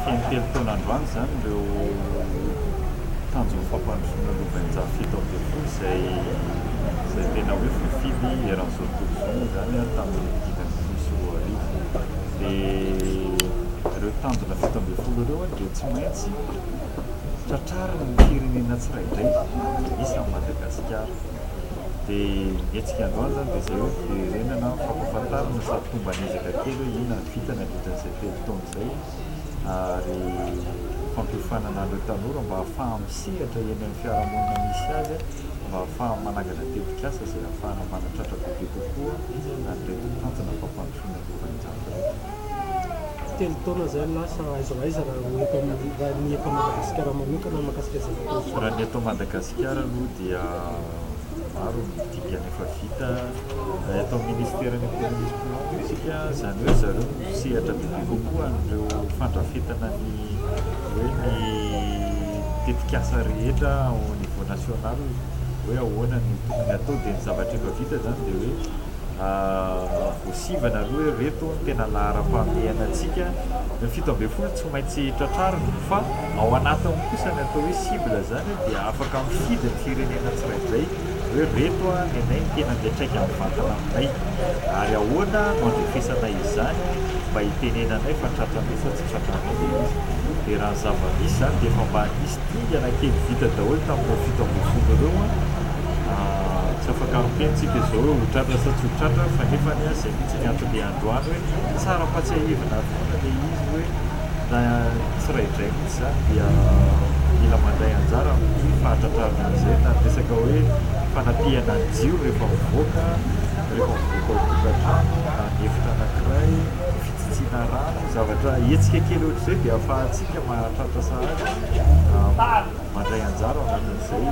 fentelo taonandroany zany ireo tanjony fampandrosoana lovain-jafy fito amby folo izay tena hoe fifidy eran'izao tontolo izao zany tamin'ny dimy amby folo sy roa arivo. Dia ireo tanjona fito amby folo ireo dia tsy maintsy tratrariny ny firenena tsirairay misy amin'ny Madagasikara. Dia etsika androany zany dia izay hoe firenena fampahafantarana sady tomba anezaka kely hoe inona ny vitany anisan'izay telo taona izay ary fampiofanana an'ireo tanora mba ahafahana misehatra eny amin'ny fiarahamonina misy azy mba ahafahana manangana tetikasa izay ahafahana manatratra bebe kokoa an'ireto tanjona fampandrosoana lovain-jafy reto. Telo taona zay lasa aiza raha ny eto Madagasikara manokana mahakasika izay fotoana. Raha ny eto Madagasikara aloha dia maro ny dikany efa vita eto amin'ny ministeran'ny économie politika izany hoe zareo misehatra bebe kokoa an'ireo fandrafetana ny hoe ny tetikasa rehetra au niveau national hoe ahoana ny tokony atao dia ny zavatra efa vita zany dia hoe voasivana aloha hoe reto ny tena lahara-pahamehana antsika ny fito amby folo tsy maintsy tratrariny fa ao anatiny kosa ny atao hoe cible zany dia afaka mifidy ny firenena tsirairay hoe reto nenay tena miatraika amin'ny vatana aminay ary ahoana no andrefesana izany mba hitenenanay fa tratranay fa tsy tratranay dia izy. Dia raha ny zava-misy zany dia efa mba nisy dingana kely vita daholo tamin'ireo fito amby folo ireo tsy afaka mitentsika izao hoe ho tratra sa tsy ho tratra fa nefa ny izay mihitsy ny antony androany hoe tsara patsiahivana foana dia izy hoe na tsirairay mihitsy zany dia mila mandray anjara amin'ny fahatratrarana izay na resaka hoe fanampiana ny jiro rehefa mivoaka ao tokantrano na hevitra anankiray fitsitsiana rano zavatra hetsika kely ohatr'izay dia ahafahantsika mahatratra sahady mandray anjara ao anatin'izay